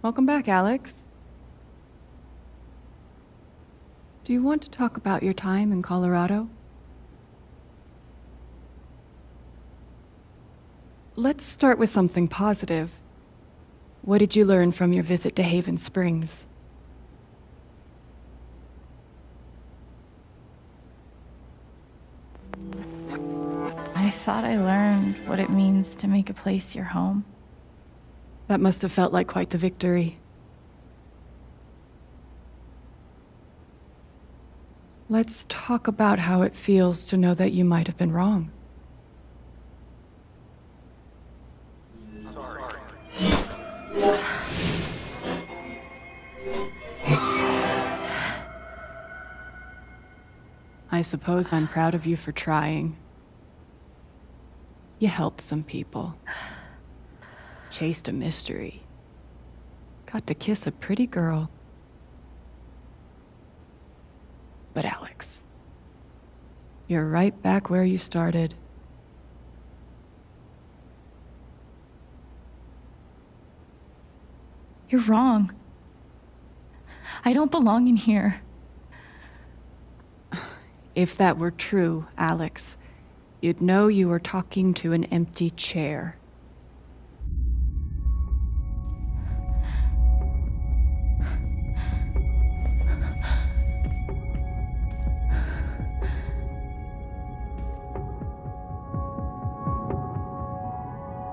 Welcome back, Alex. Do you want to talk about your time in Colorado? Let's start with something positive. What did you learn from your visit to Haven Springs? I thought I learned what it means to make a place your home. That must have felt like quite the victory. Let's talk about how it feels to know that you might have been wrong. I suppose I'm proud of you for trying. You helped some people. Chased a mystery. Got to kiss a pretty girl. But Alex, you're right back where you started. You're wrong. I don't belong in here. If that were true, Alex, you'd know you were talking to an empty chair.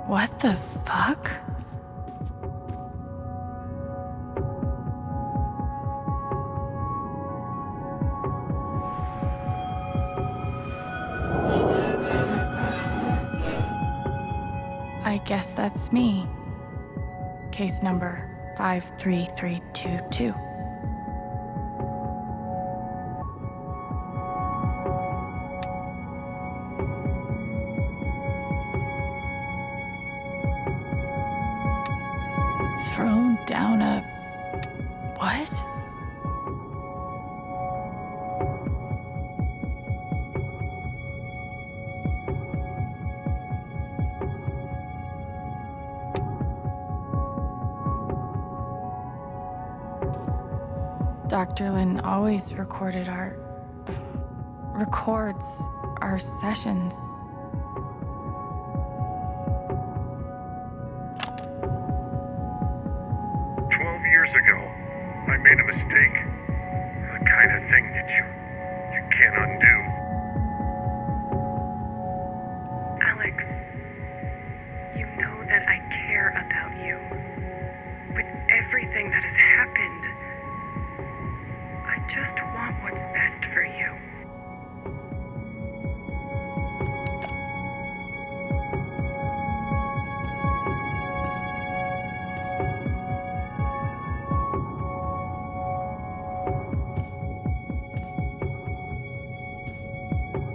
What the fuck? I guess that's me. Case number 53322. Thrown down a... what? Dr. Lin always records our sessions. Ago, I made a mistake. The kind of thing that you can't undo. Alex, you know that I care about you. With everything that has happened, I just want what's best for you.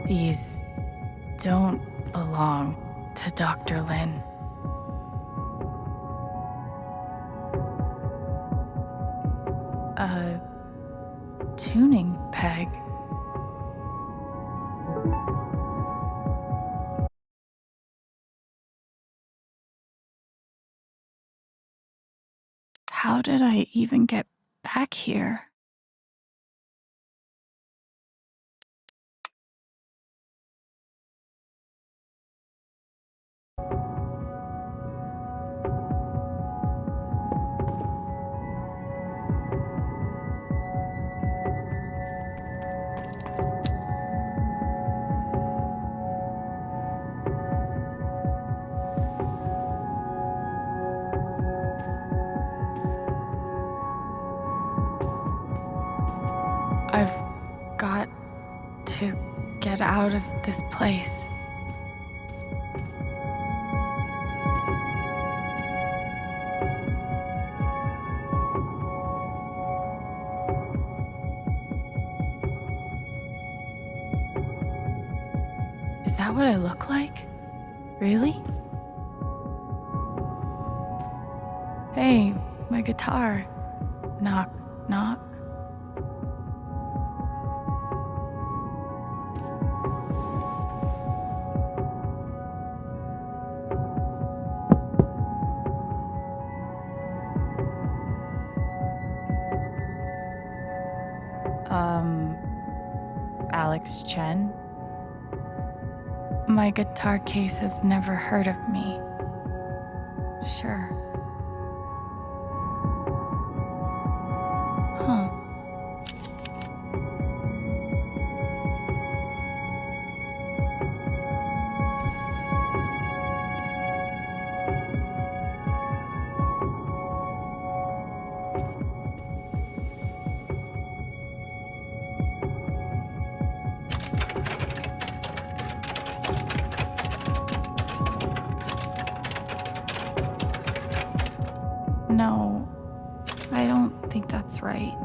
These don't belong to Dr. Lin. A tuning peg. How did I even get back here? I've got to get out of this place. Is that what I look like? Really? Hey, my guitar. Knock, knock. Alex Chen. My guitar case has never heard of me. Sure. Huh. No, I don't think that's right.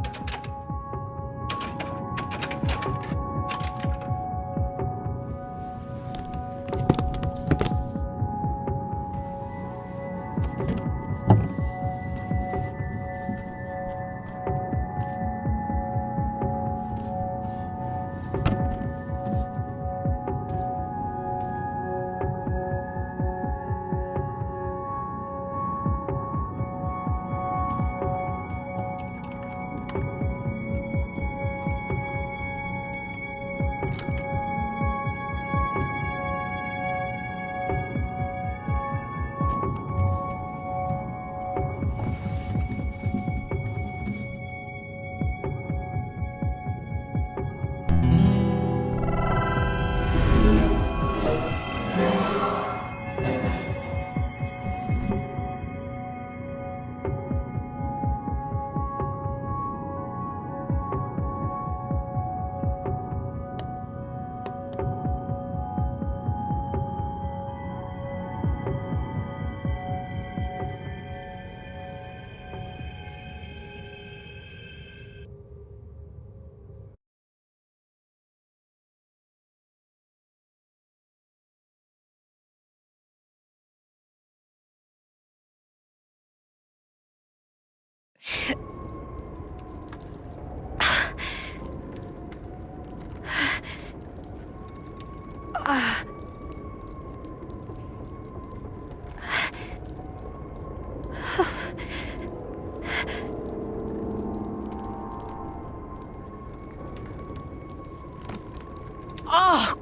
Oh!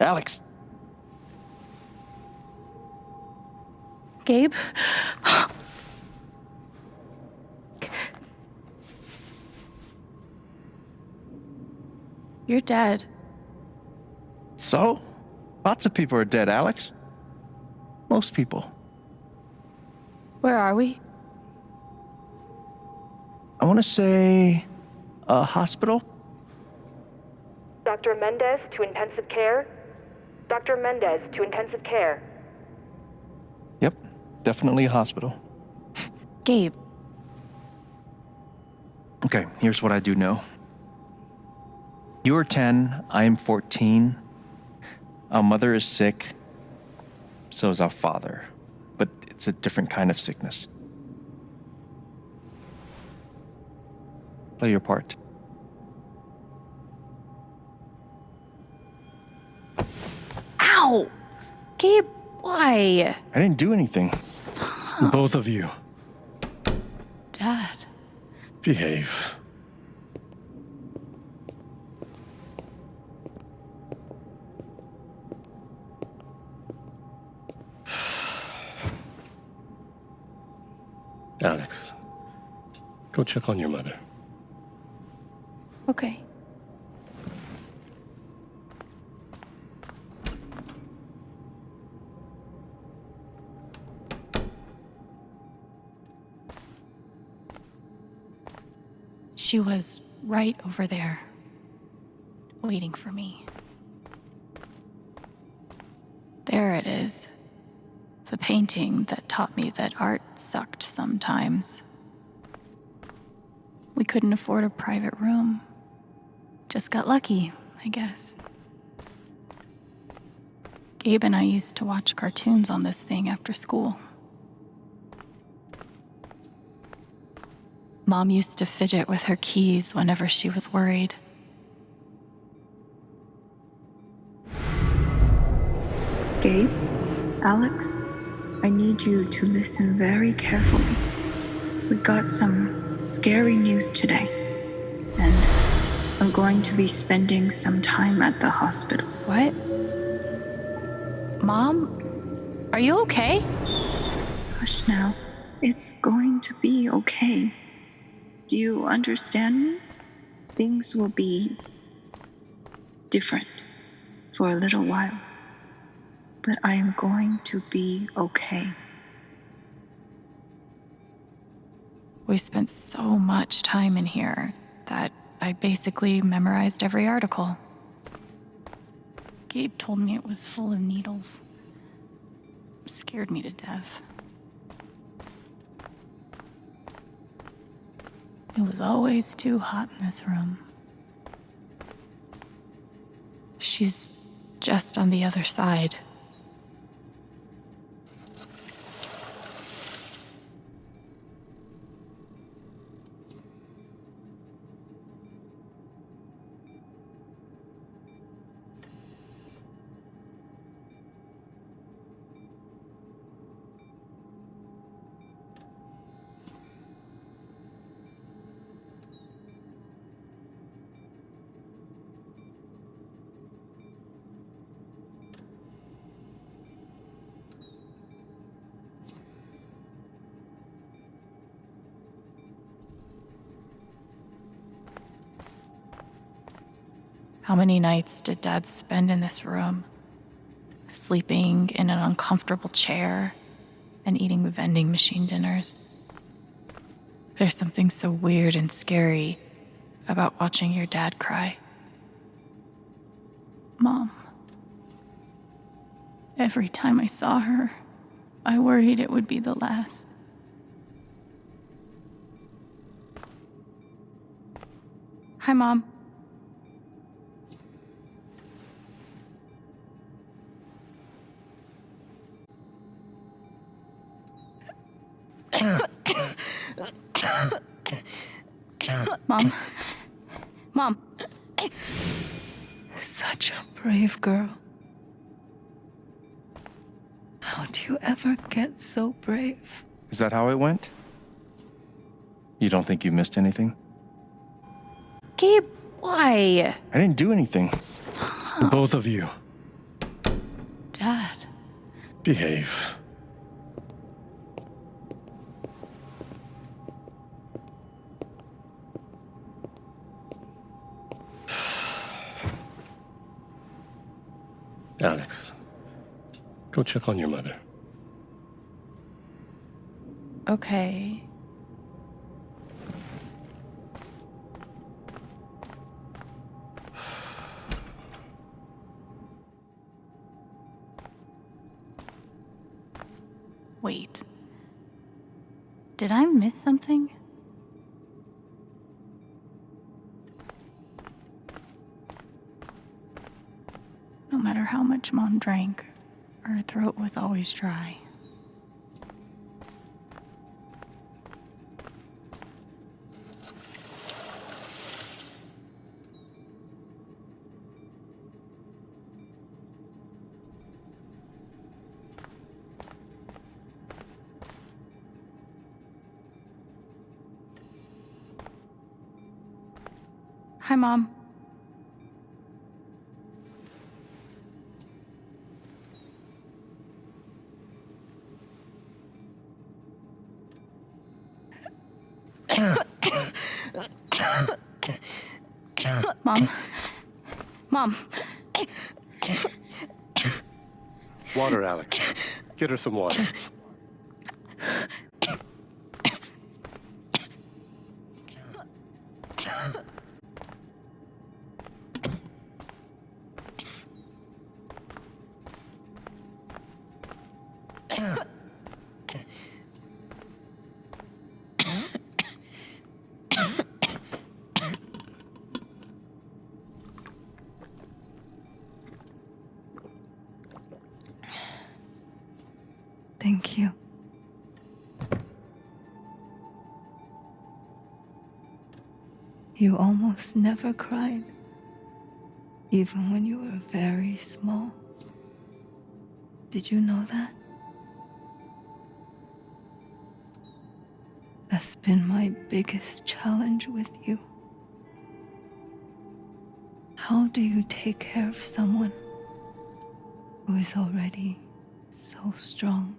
Alex! Gabe? You're dead. So? Lots of people are dead, Alex. Most people. Where are we? I want to say a hospital? Dr. Mendez to intensive care? Dr. Mendez to intensive care. Yep, definitely a hospital. Gabe. Okay, here's what I do know. You are 10, I am 14. Our mother is sick. So is our father. But it's a different kind of sickness. Play your part. Ow! Gabe, why? I didn't do anything. Stop. Both of you, Dad. behave. Go check on your mother. Okay. She was right over there, waiting for me. There it is. The painting that taught me that art sucked sometimes. We couldn't afford a private room. Just got lucky, I guess. Gabe and I used to watch cartoons on this thing after school. Mom used to fidget with her keys whenever she was worried. Gabe, Alex, I need you to listen very carefully. We got some scary news today, and I'm going to be spending some time at the hospital. What? Mom? Are you okay? Hush now. It's going to be okay. Do you understand me? Things will be different for a little while, but I am going to be okay. We spent so much time in here that I basically memorized every article. Gabe told me it was full of needles. Scared me to death. It was always too hot in this room. She's just on the other side. How many nights did Dad spend in this room? Sleeping in an uncomfortable chair and eating vending machine dinners. There's something so weird and scary about watching your dad cry. Mom. Every time I saw her, I worried it would be the last. Hi, Mom. Mom. Mom. Such a brave girl. How do you ever get so brave? Is that how it went? You don't think you missed anything? Gabe, why? I didn't do anything. Stop. Both of you, Dad. behave. Alex, go check on your mother. Okay. Wait. Did I miss something? No matter how much Mom drank, her throat was always dry. Hi, Mom. Mom. Mom. Water, Alex. Get her some water. Thank you. You almost never cried, even when you were very small. Did you know that? That's been my biggest challenge with you. How do you take care of someone who is already so strong?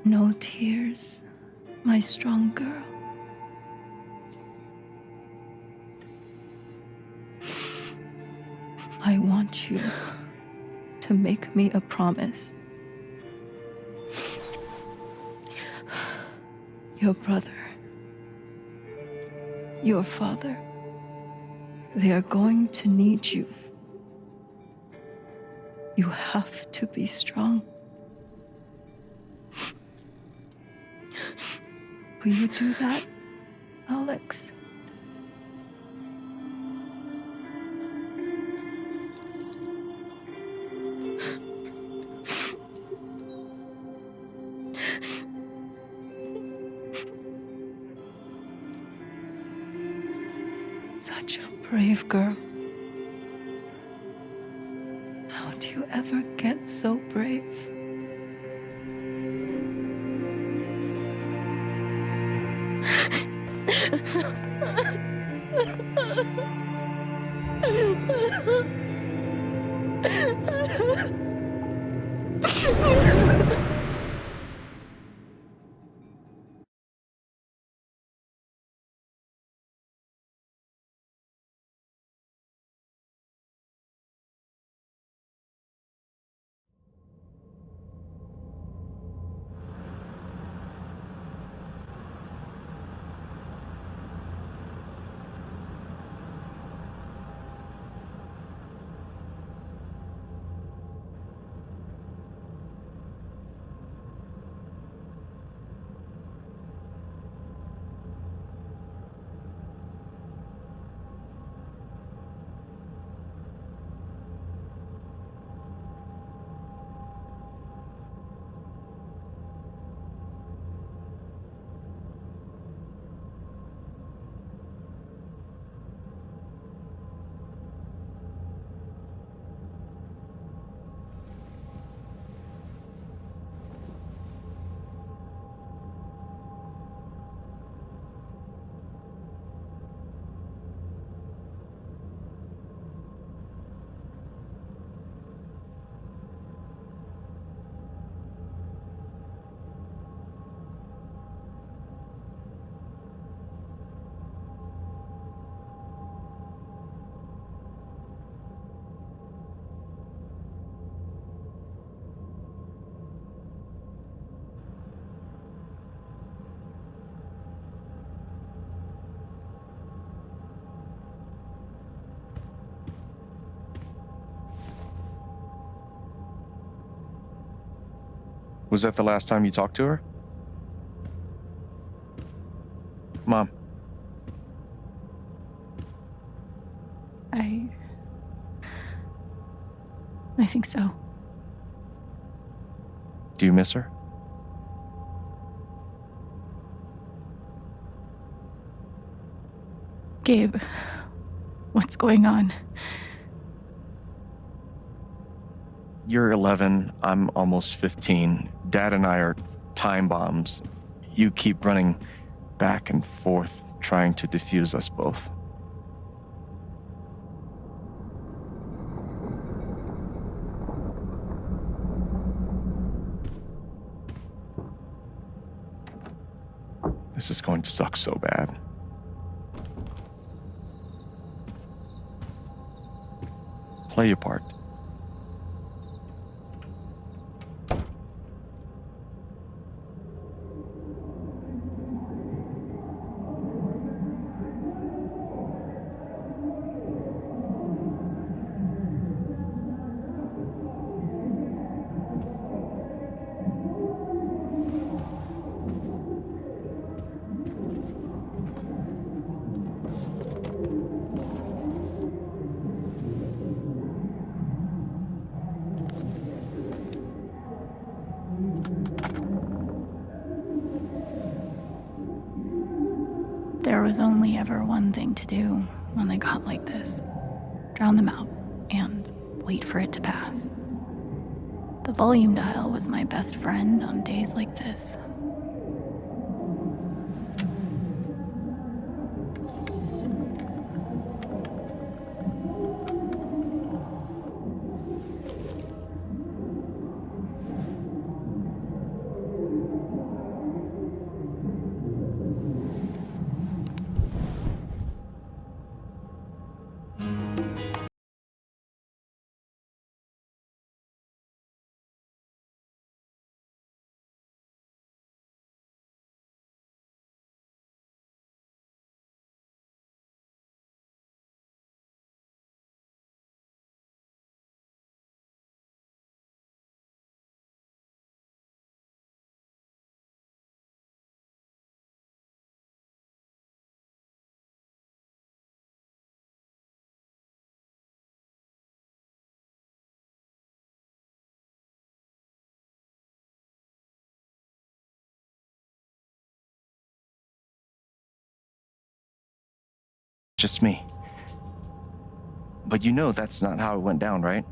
No tears, my strong girl. I want you to make me a promise. Your brother, your father, they are going to need you. You have to be strong. Will you do that, Alex? Such a brave girl. How do you ever get so brave? Was that the last time you talked to her? Mom. I think so. Do you miss her? Gabe, What's going on? You're 11, I'm almost 15. Dad and I are time bombs. You keep running back and forth, trying to defuse us both. This is going to suck so bad. Play your part. There was only ever one thing to do when they got like this. Drown them out and wait for it to pass. The volume dial was my best friend on days like this. Just me. But you know that's not how it went down, right?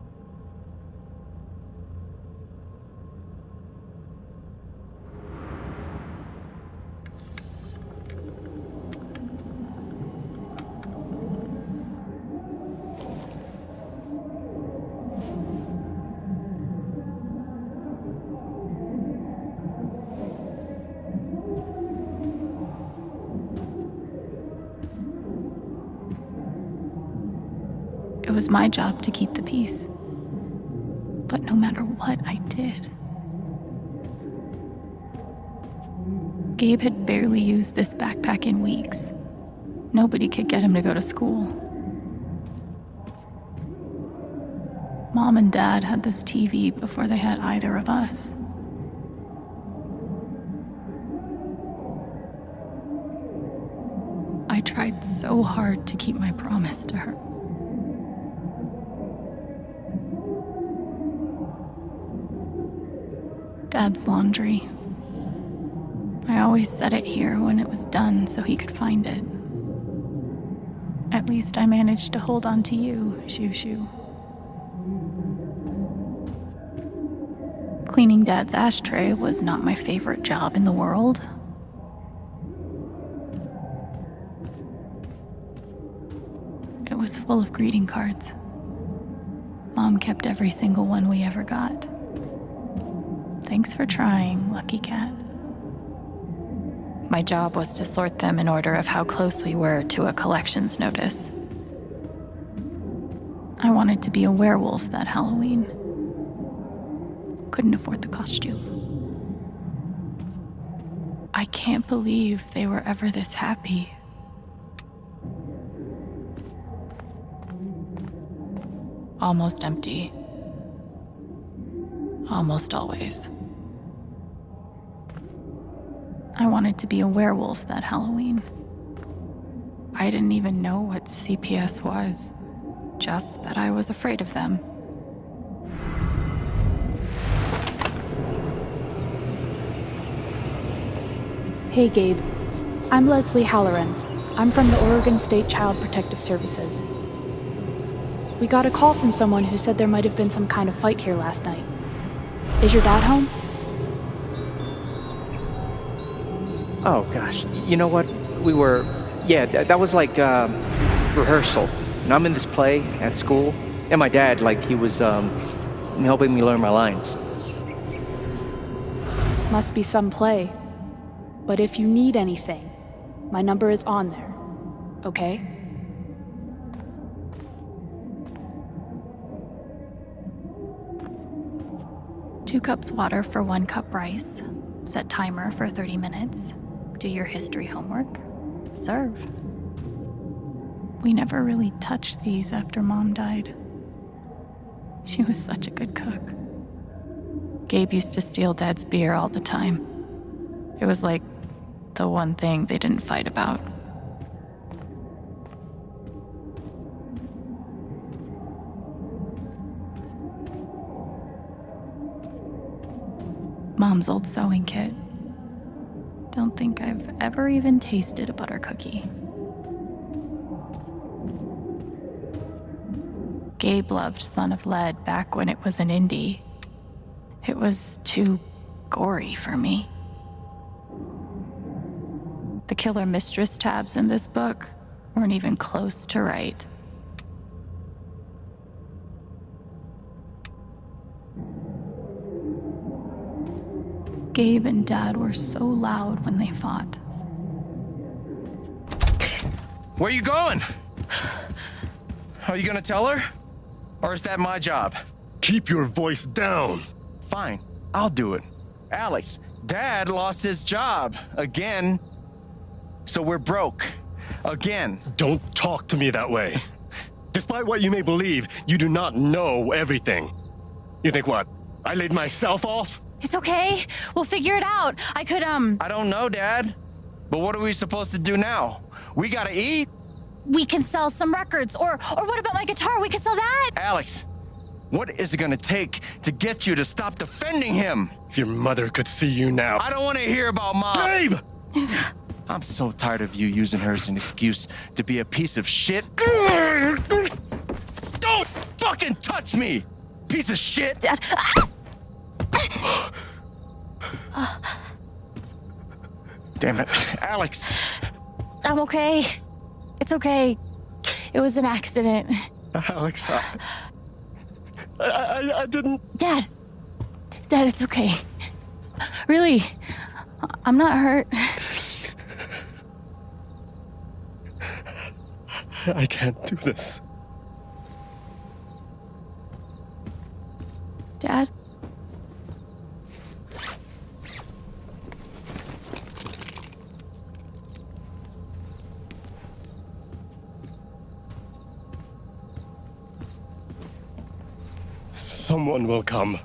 It was my job to keep the peace. But no matter what I did, Gabe had barely used this backpack in weeks. Nobody could get him to go to school. Mom and Dad had this TV before they had either of us. I tried so hard to keep my promise to her. Dad's laundry. I always set it here when it was done so he could find it. At least I managed to hold on to you, Shoo Shoo. Cleaning Dad's ashtray was not my favorite job in the world. It was full of greeting cards. Mom kept every single one we ever got. Thanks for trying, Lucky Cat. My job was to sort them in order of how close we were to a collections notice. I wanted to be a werewolf that Halloween. Couldn't afford the costume. I can't believe they were ever this happy. Almost empty. Almost always. I wanted to be a werewolf that Halloween. I didn't even know what CPS was, just that I was afraid of them. Hey Gabe, I'm Leslie Halloran. I'm from the Oregon State Child Protective Services. We got a call from someone who said there might have been some kind of fight here last night. Is your dad home? Oh, gosh. You know what? That was like rehearsal. And I'm in this play at school, and my dad, he was helping me learn my lines. Must be some play. But if you need anything, my number is on there. Okay? Two cups water for 1 cup rice. Set timer for 30 minutes. Do your history homework. Serve. We never really touched these after Mom died. She was such a good cook. Gabe used to steal Dad's beer all the time. It was like the one thing they didn't fight about. Mom's old sewing kit. Don't think I've ever even tasted a butter cookie. Gabe loved Son of Lead back when it was an indie. It was too gory for me. The killer mistress tabs in this book weren't even close to right. Gabe and Dad were so loud when they fought. Where are you going? Are you gonna tell her? Or is that my job? Keep your voice down. Fine, I'll do it. Alex, Dad lost his job again. So we're broke. Again. Don't talk to me that way. Despite what you may believe, you do not know everything. You think what? I laid myself off? It's okay. We'll figure it out. I don't know, Dad. But what are we supposed to do now? We gotta eat. We can sell some records. Or what about my guitar? We can sell that. Alex, what is it gonna take to get you to stop defending him? If your mother could see you now. I don't want to hear about Mom. Gabe! I'm so tired of you using her as an excuse to be a piece of shit. Don't fucking touch me, piece of shit! Dad. Damn it, Alex. I'm okay. It's okay. It was an accident. Alex, I didn't... Dad, it's okay. Really, I'm not hurt. I can't do this. Dad? Someone will come.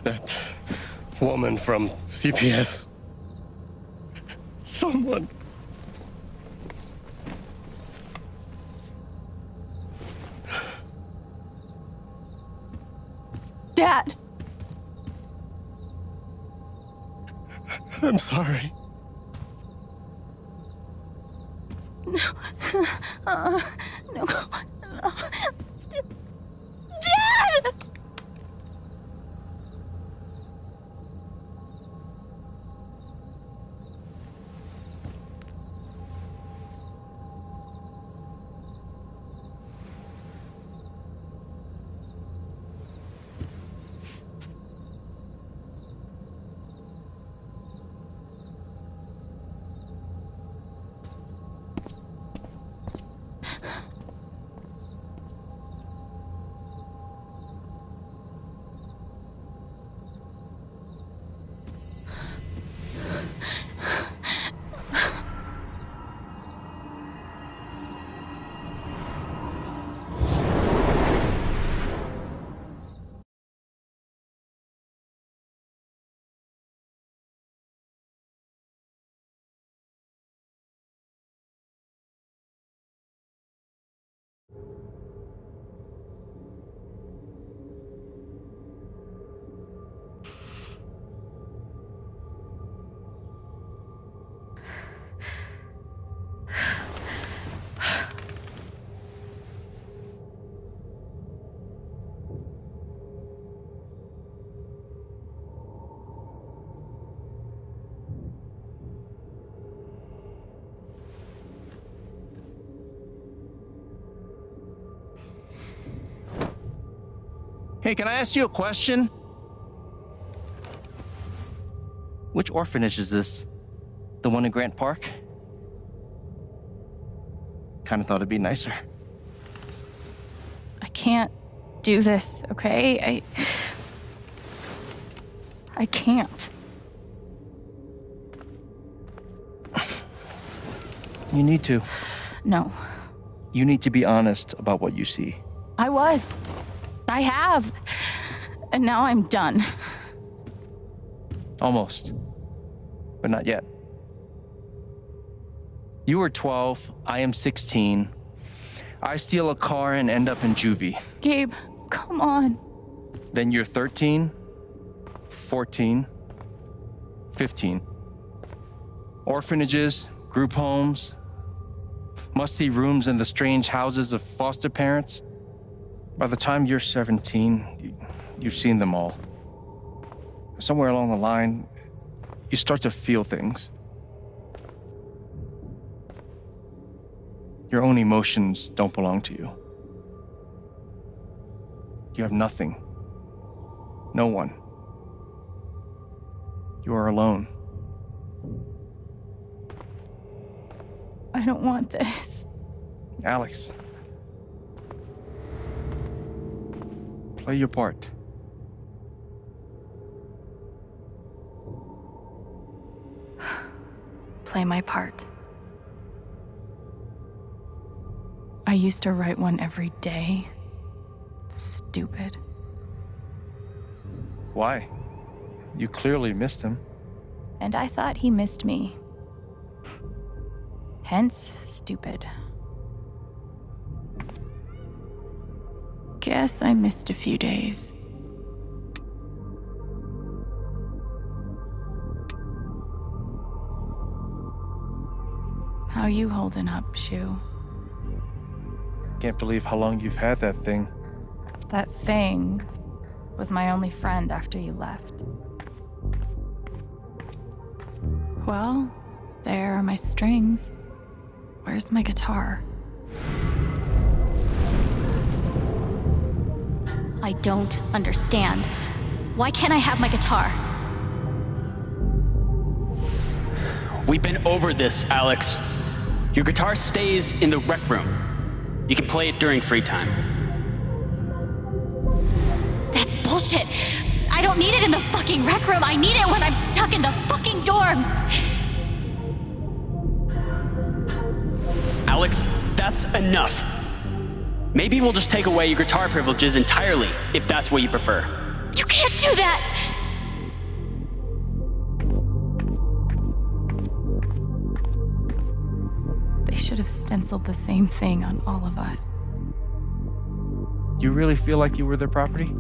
That woman from CPS. Someone. Dad! I'm sorry. No. No. Dad! Hey, can I ask you a question? Which orphanage is this? The one in Grant Park? Kinda thought it'd be nicer. I can't do this, okay? I can't. You need to. No. You need to be honest about what you see. I was. I have. And now I'm done. Almost. But not yet. You were 12, I am 16. I steal a car and end up in juvie. Gabe, come on. Then you're 13, 14, 15. Orphanages, group homes, musty rooms in the strange houses of foster parents. By the time you're 17, you've seen them all. Somewhere along the line, you start to feel things. Your own emotions don't belong to you. You have nothing. No one. You are alone. I don't want this. Alex. Play your part. Play my part. I used to write one every day. Stupid. Why? You clearly missed him. And I thought he missed me. Hence, stupid. Guess I missed a few days. How you holding up, Shu? Can't believe how long you've had that thing. That thing was my only friend after you left. Well, there are my strings. Where's my guitar? I don't understand. Why can't I have my guitar? We've been over this, Alex. Your guitar stays in the rec room. You can play it during free time. That's bullshit. I don't need it in the fucking rec room. I need it when I'm stuck in the fucking dorms. Alex, that's enough. Maybe we'll just take away your guitar privileges entirely, if that's what you prefer. You can't do that! They should have stenciled the same thing on all of us. Do you really feel like you were their property?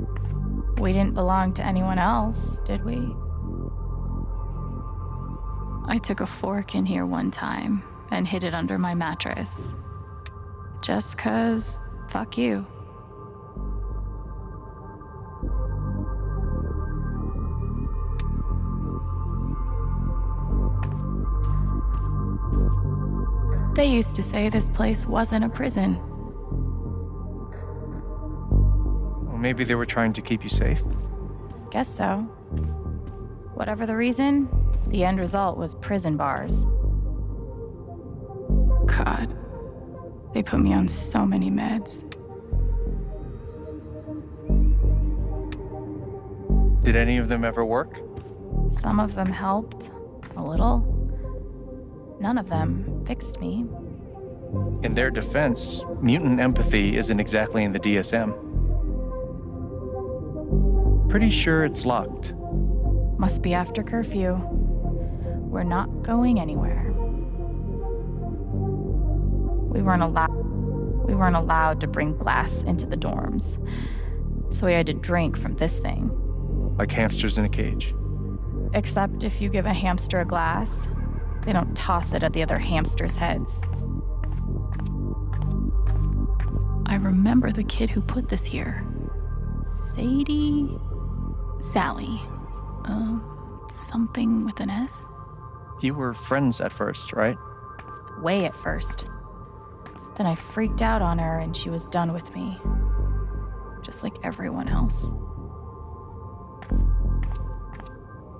We didn't belong to anyone else, did we? I took a fork in here one time and hid it under my mattress. Just 'cause, fuck you. They used to say this place wasn't a prison. Well, maybe they were trying to keep you safe. Guess so. Whatever the reason, the end result was prison bars. God, they put me on so many meds. Did any of them ever work? Some of them helped, a little. None of them fixed me. In their defense, mutant empathy isn't exactly in the DSM. Pretty sure it's locked. Must be after curfew. We're not going anywhere. We weren't allowed to bring glass into the dorms, so we had to drink from this thing. Like hamsters in a cage. Except if you give a hamster a glass, they don't toss it at the other hamsters' heads. I remember the kid who put this here. Sally. Something with an S? You were friends at first, right? Way at first. Then I freaked out on her and she was done with me. just like everyone else.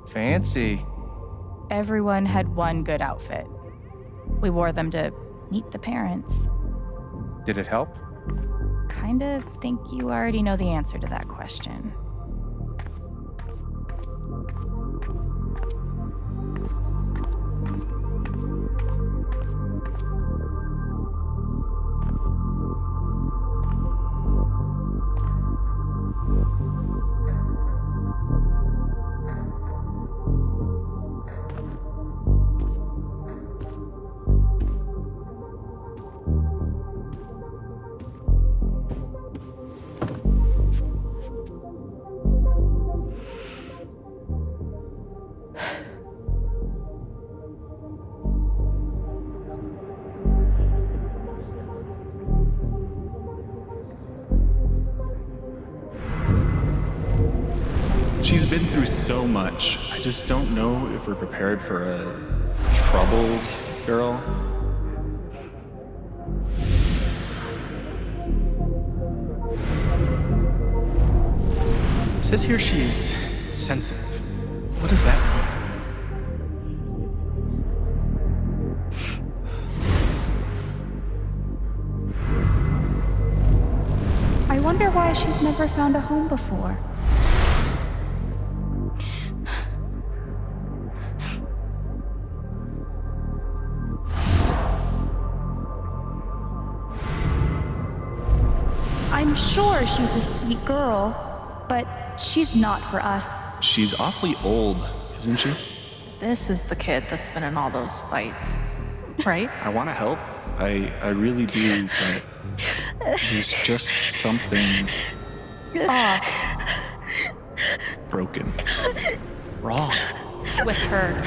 Fancy. Everyone had one good outfit. We wore them to meet the parents. Did it help? Kinda think you already know the answer to that question. She's been through so much. I just don't know if we're prepared for a troubled girl. It says here she's sensitive. What does that mean? I wonder why she's never found a home before. I'm sure she's a sweet girl, but she's not for us. She's awfully old, isn't she? This is the kid that's been in all those fights, right? I want to help. I really do, but there's just something Off broken. Wrong. with her.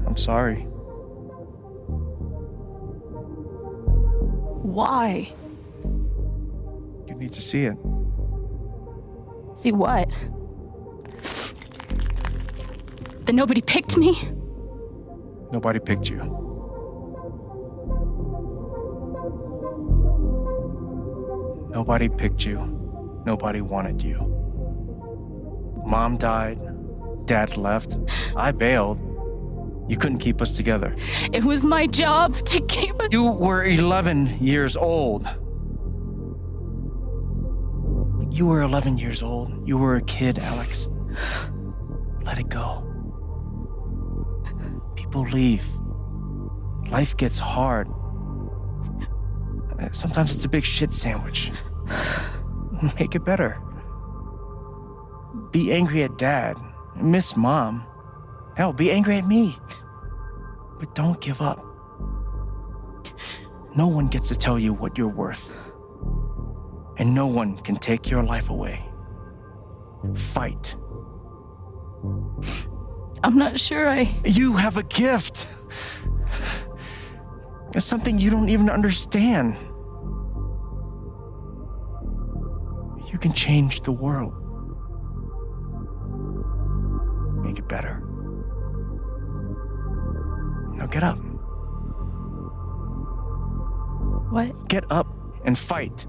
I'm sorry. Why? You need to see it. See what? That nobody picked me? Nobody picked you. Nobody picked you. Nobody wanted you. Mom died. Dad left. I bailed. You couldn't keep us together. It was my job to keep it. You were 11 years old. You were 11 years old. You were a kid, Alex. Let it go. People leave. Life gets hard. Sometimes it's a big shit sandwich. Make it better. Be angry at Dad. Miss Mom. Hell, be angry at me. But don't give up. No one gets to tell you what you're worth. And no one can take your life away. Fight. I'm not sure You have a gift. It's something you don't even understand. You can change the world. Make it better. Now get up. What? Get up and fight.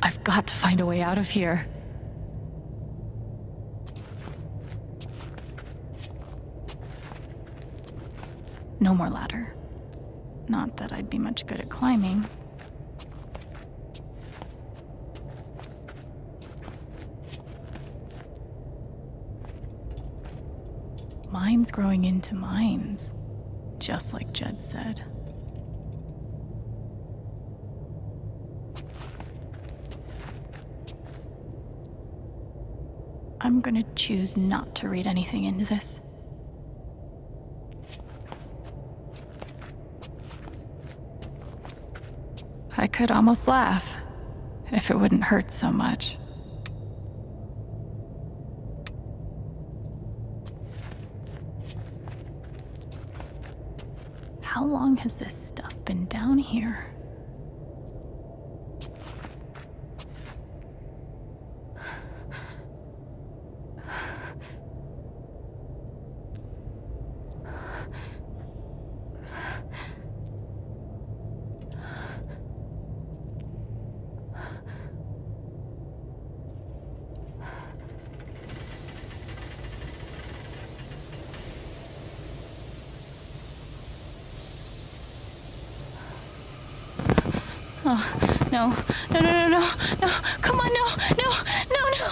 I've got to find a way out of here. No more ladder. Not that I'd be much good at climbing. Mines growing into mines, just like Jed said. I'm gonna choose not to read anything into this. I could almost laugh, if it wouldn't hurt so much. How long has this stuff been down here? Oh, no, no, no, no, no, no, come on, no, no, no, no.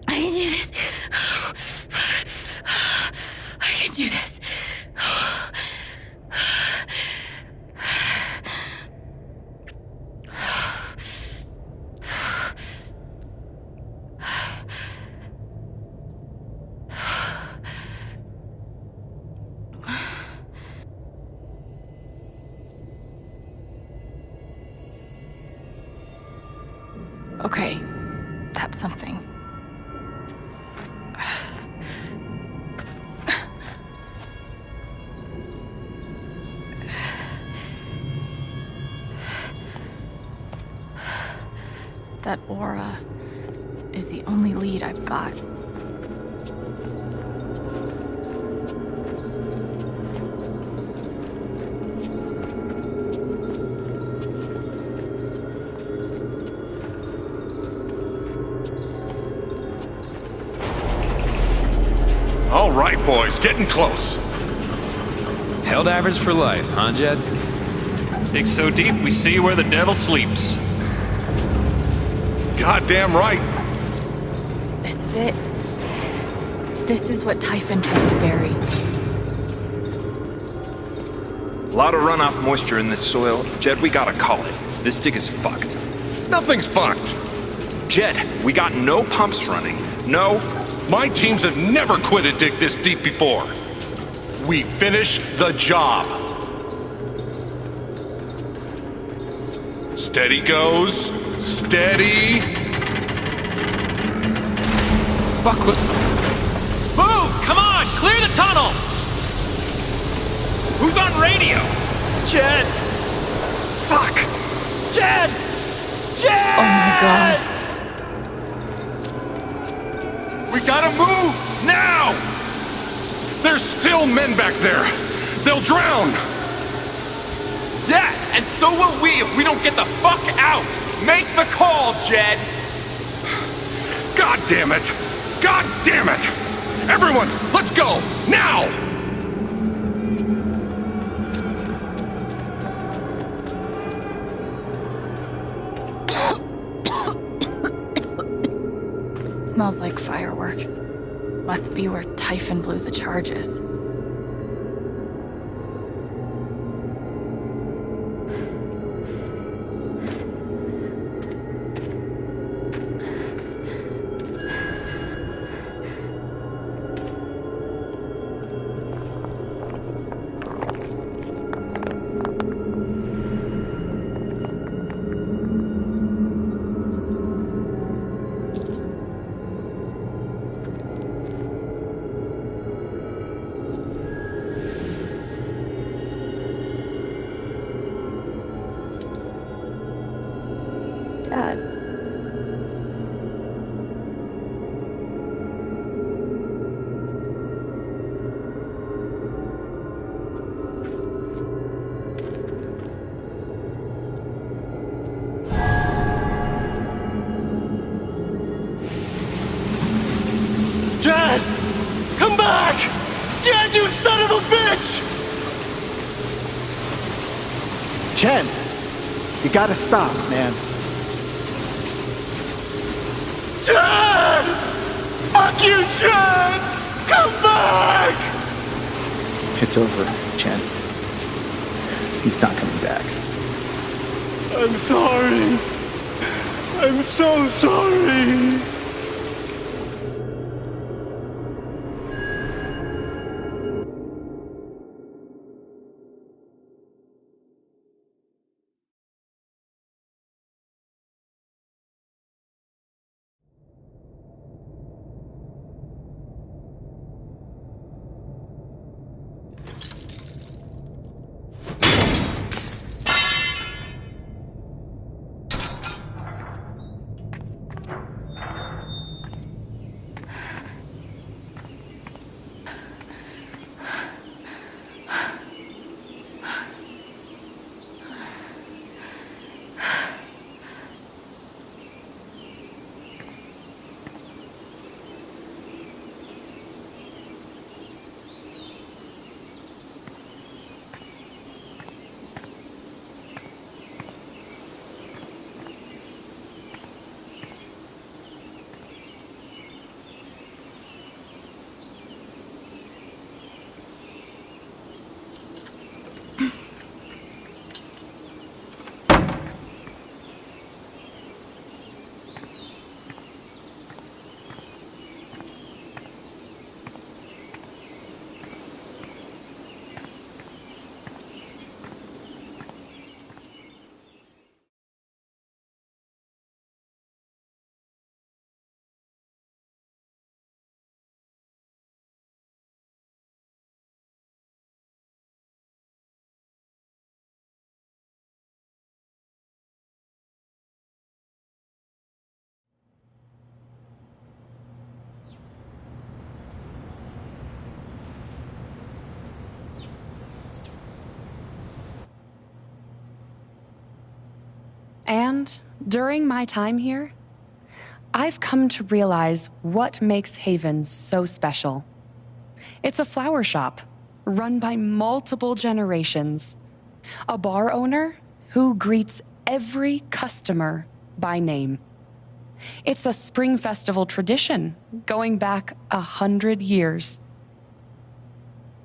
I can do this. I can do this. Okay, that's something. That aura is the only lead I've got. All right, boys, getting close. Held average for life, huh, Jed? Dig so deep, we see where the devil sleeps. Goddamn right. This is it. This is what Typhon tried to bury. A lot of runoff moisture in this soil. Jed, we gotta call it. This dig is fucked. Nothing's fucked. Jed, we got no pumps running. No. My teams have never quit a dig this deep before. We finish the job. Steady goes. Steady. Buckless. Move! Come on! Clear the tunnel! Who's on radio? Jed! Fuck! Jed! Jed! Oh my god. We gotta move! Now! There's still men back there! They'll drown! Yeah, and so will we if we don't get the fuck out! Make the call, Jed! God damn it! God damn it! Everyone, let's go! Now! Smells like fireworks. Must be where Typhon blew the charges. Dad. Jed! Come back! Jed, you son of a bitch! Chen, you gotta stop, man. Jed! Fuck you, Jed! Come back! It's over, Chen. He's not coming back. I'm sorry. I'm so sorry. And during my time here, I've come to realize what makes Haven so special. It's a flower shop run by multiple generations, a bar owner who greets every customer by name. It's a spring festival tradition going back 100 years.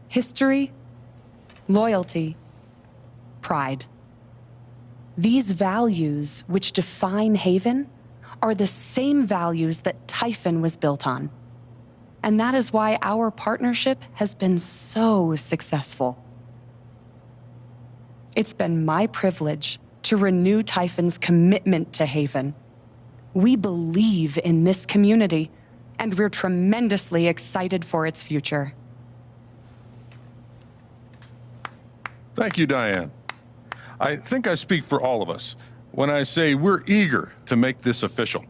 History, loyalty, pride. These values which define Haven are the same values that Typhon was built on. And that is why our partnership has been so successful. It's been my privilege to renew Typhon's commitment to Haven. We believe in this community, and we're tremendously excited for its future. Thank you, Diane. I think I speak for all of us when I say we're eager to make this official.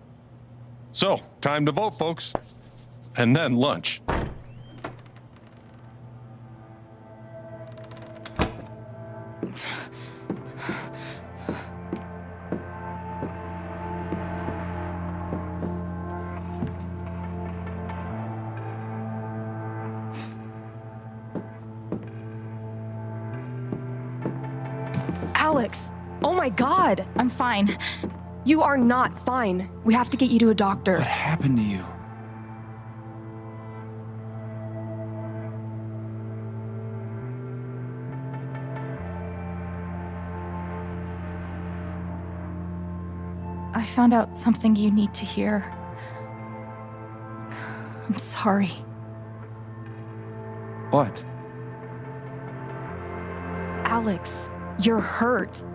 So, time to vote, folks. And then lunch. Alex! Oh my god! I'm fine. You are not fine. We have to get you to a doctor. What happened to you? I found out something you need to hear. I'm sorry. What? Alex, you're hurt.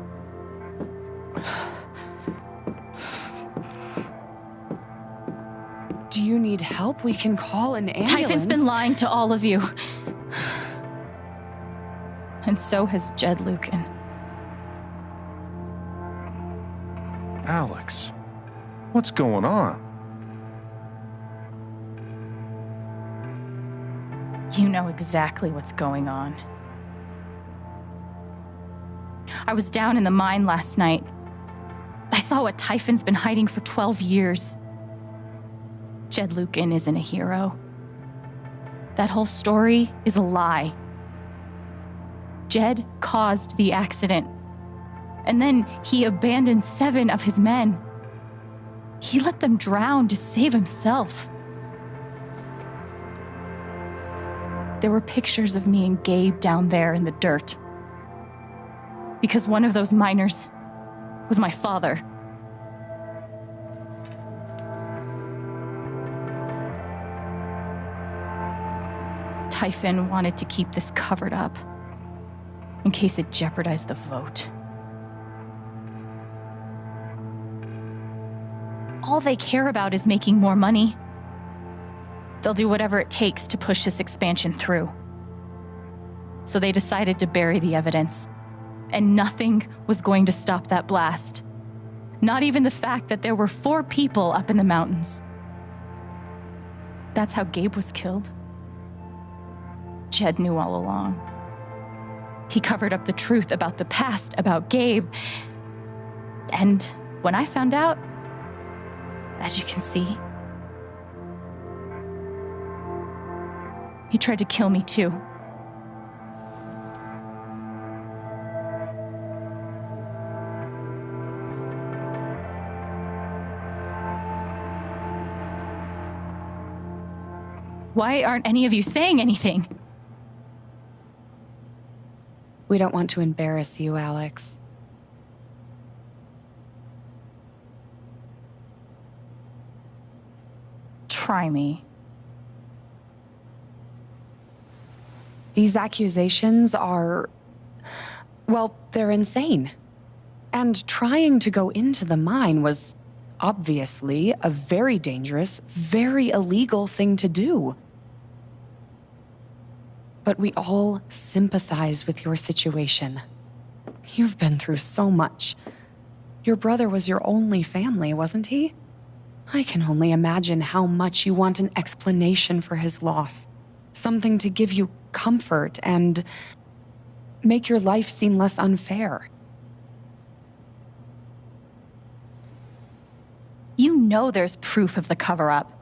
Do you need help? We can call an ambulance. Typhon's been lying to all of you. And so has Jed Lucan. Alex, what's going on? You know exactly what's going on. I was down in the mine last night. I saw what Typhon's been hiding for 12 years. Jed Lucan isn't a hero. That whole story is a lie. Jed caused the accident. And then he abandoned 7 of his men. He let them drown to save himself. There were pictures of me and Gabe down there in the dirt. Because one of those miners was my father. Typhon wanted to keep this covered up in case it jeopardized the vote. All they care about is making more money. They'll do whatever it takes to push this expansion through. So they decided to bury the evidence. And nothing was going to stop that blast. Not even the fact that there were 4 people up in the mountains. That's how Gabe was killed. Jed knew all along. He covered up the truth about the past, about Gabe. And when I found out, as you can see, he tried to kill me too. Why aren't any of you saying anything? We don't want to embarrass you, Alex. Try me. These accusations are, well, they're insane. And trying to go into the mine was obviously a very dangerous, very illegal thing to do. But we all sympathize with your situation. You've been through so much. Your brother was your only family, wasn't he? I can only imagine how much you want an explanation for his loss. Something to give you comfort and make your life seem less unfair. You know there's proof of the cover-up.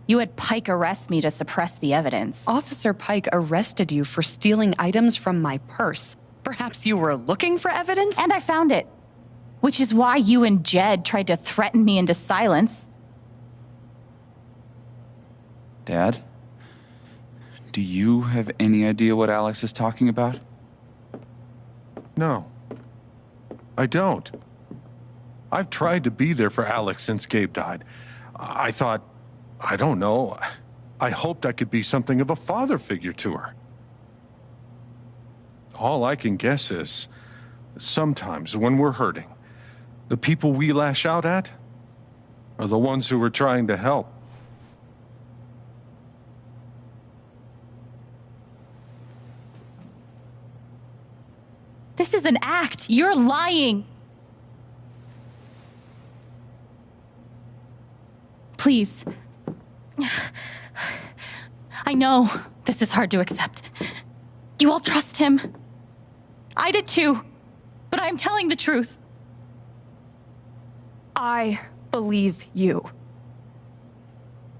You had Pike arrest me to suppress the evidence. Officer Pike arrested you for stealing items from my purse. Perhaps you were looking for evidence? And I found it. Which is why you and Jed tried to threaten me into silence. Dad? Do you have any idea what Alex is talking about? No, I don't. I've tried to be there for Alex since Gabe died. I thought, I don't know, I hoped I could be something of a father figure to her. All I can guess is, sometimes when we're hurting, the people we lash out at are the ones who we're trying to help. This is an act. You're lying. Please. I know this is hard to accept. You all trust him. I did too. But I'm telling the truth. I believe you.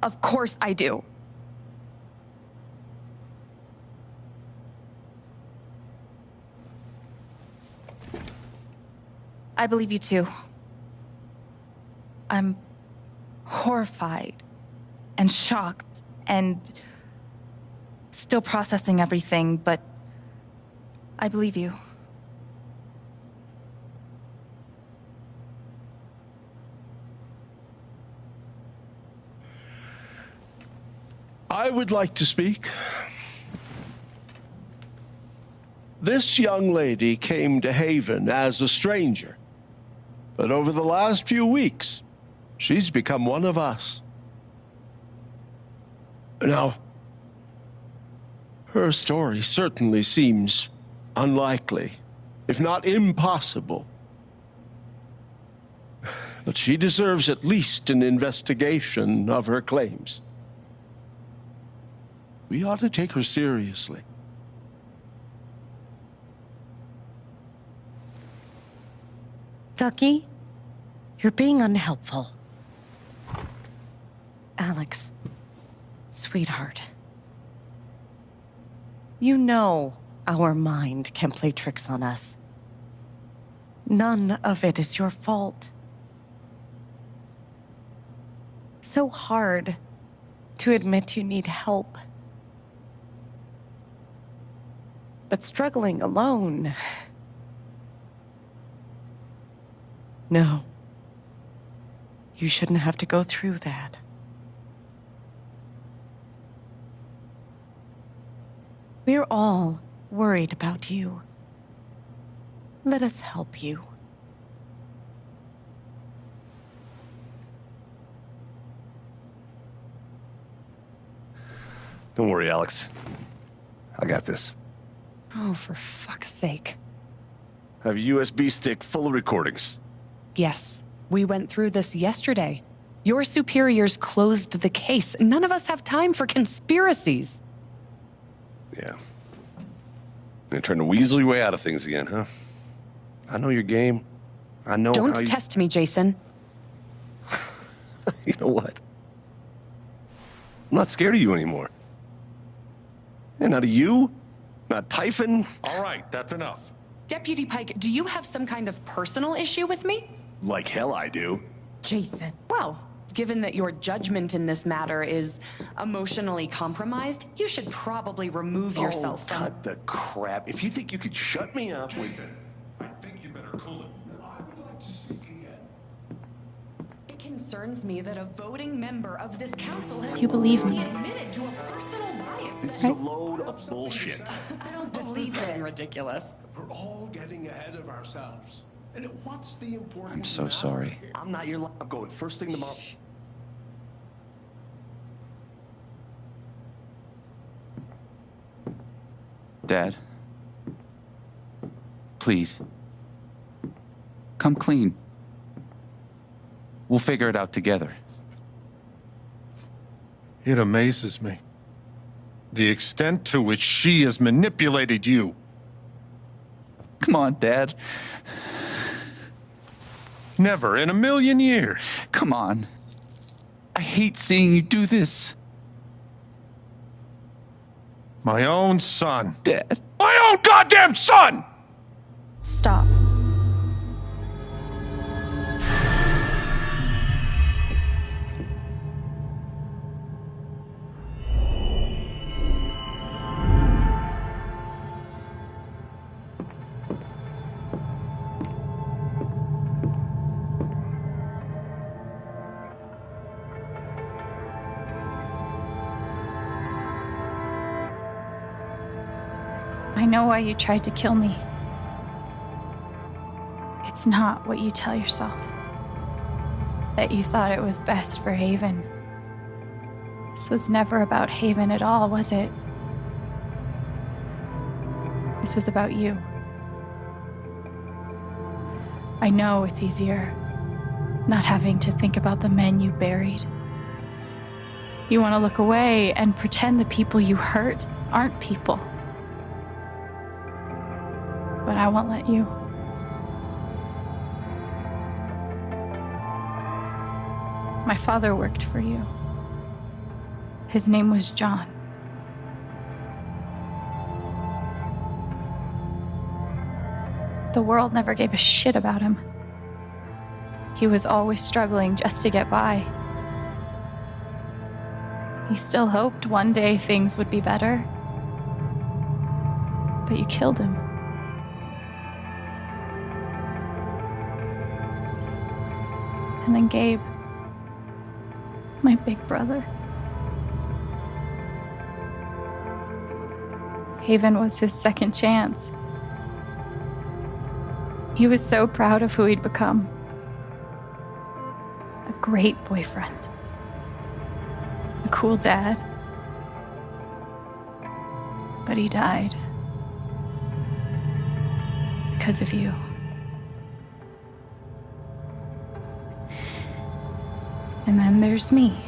Of course I do. I believe you too. I'm horrified and shocked and still processing everything, but I believe you. I would like to speak. This young lady came to Haven as a stranger, but over the last few weeks, she's become one of us. Now, her story certainly seems unlikely, if not impossible. But she deserves at least an investigation of her claims. We ought to take her seriously. Ducky, you're being unhelpful. Alex, sweetheart. You know our mind can play tricks on us. None of it is your fault. It's so hard to admit you need help. But struggling alone... No. You shouldn't have to go through that. We're all worried about you. Let us help you. Don't worry, Alex. I got this. Oh, for fuck's sake. I have a USB stick full of recordings. Yes, we went through this yesterday. Your superiors closed the case. None of us have time for conspiracies. Yeah. You're trying to weasel your way out of things again, huh? I know your game. I know Don't how you... test me, Jason. You know what? I'm not scared of you anymore. And not of you, not Typhon. All right, that's enough. Deputy Pike, do you have some kind of personal issue with me? Like hell I do. Jason. Well, given that your judgment in this matter is emotionally compromised, you should probably remove yourself from... cut the crap. If you think you could shut me up with... Jason, I think you better cool it. I would like to speak again. It concerns me that a voting member of this council has... You believe me. ...admitted to a personal bias. This is a load of bullshit. I don't believe this. This is getting ridiculous. We're all getting ahead of ourselves. And what's the important I'm so sorry. I'm not your... I'm going first thing tomorrow. Dad, please, come clean. We'll figure it out together. It amazes me. The extent to which she has manipulated you. Come on, Dad. Never in a million years. Come on. I hate seeing you do this. My own son. Dad. My own goddamn son! Stop. I know why you tried to kill me. It's not what you tell yourself. That you thought it was best for Haven. This was never about Haven at all, was it? This was about you. I know it's easier not having to think about the men you buried. You want to look away and pretend the people you hurt aren't people. But I won't let you. My father worked for you. His name was John. The world never gave a shit about him. He was always struggling just to get by. He still hoped one day things would be better. But you killed him. And then Gabe, my big brother. Haven was his second chance. He was so proud of who he'd become. A great boyfriend. A cool dad. But he died. Because of you. And then there's me.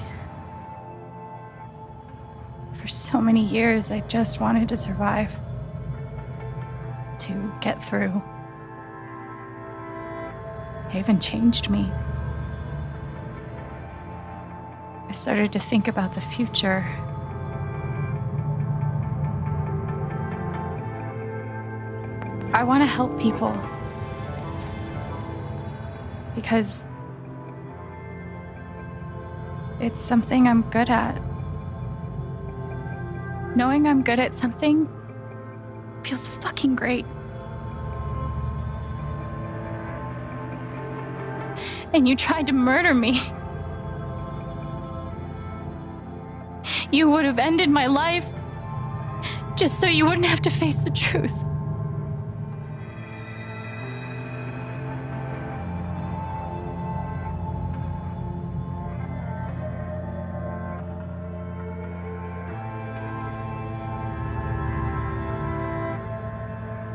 For so many years, I just wanted to survive. To get through. Haven changed me. I started to think about the future. I want to help people. Because it's something I'm good at. Knowing I'm good at something feels fucking great. And you tried to murder me. You would have ended my life just so you wouldn't have to face the truth.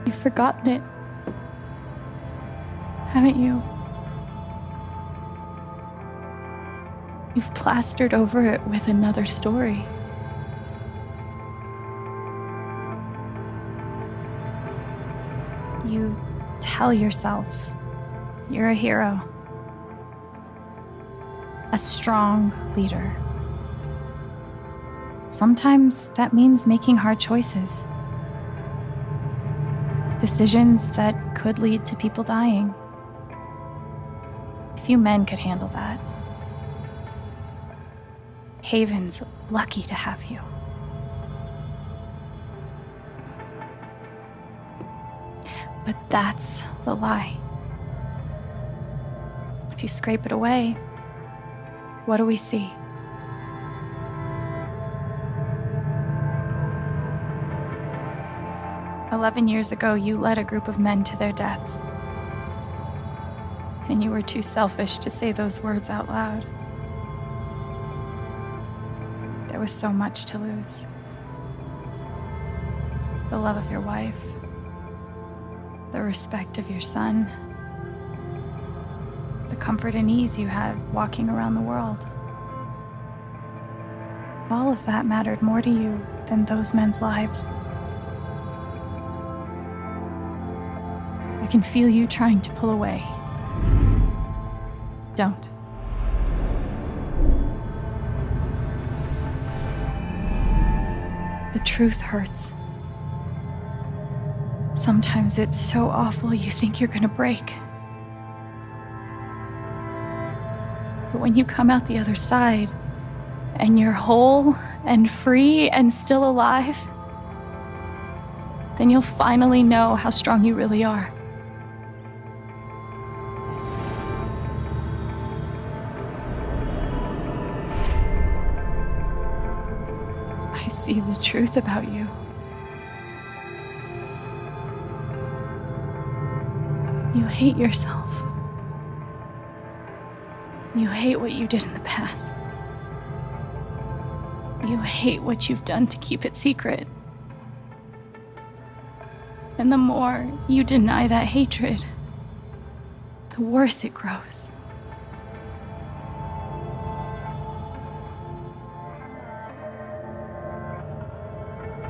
You've forgotten it, haven't you? You've plastered over it with another story. You tell yourself you're a hero, a strong leader. Sometimes that means making hard choices. Decisions that could lead to people dying. Few men could handle that. Haven's lucky to have you. But that's the lie. If you scrape it away, what do we see? "11 years ago, you led a group of men to their deaths. And you were too selfish to say those words out loud. There was so much to lose. The love of your wife, the respect of your son, the comfort and ease you had walking around the world. All of that mattered more to you than those men's lives. I can feel you trying to pull away. Don't. The truth hurts. Sometimes it's so awful you think you're gonna break. But when you come out the other side, and you're whole and free and still alive, then you'll finally know how strong you really are. I see the truth about you. You hate yourself. You hate what you did in the past. You hate what you've done to keep it secret. And the more you deny that hatred, the worse it grows.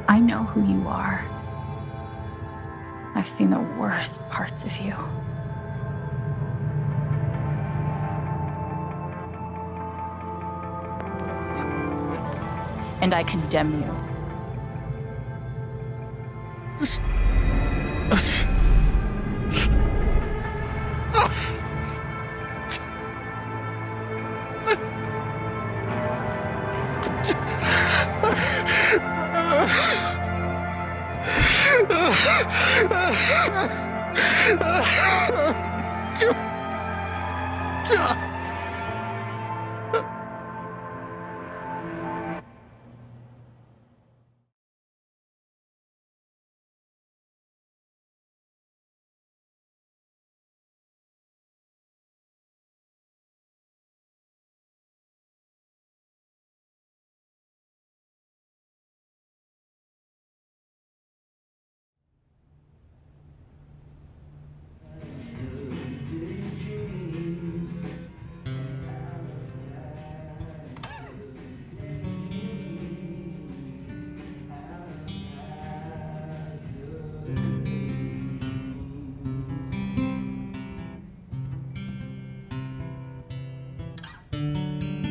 I know who you are. I've seen the worst parts of you. And I condemn you.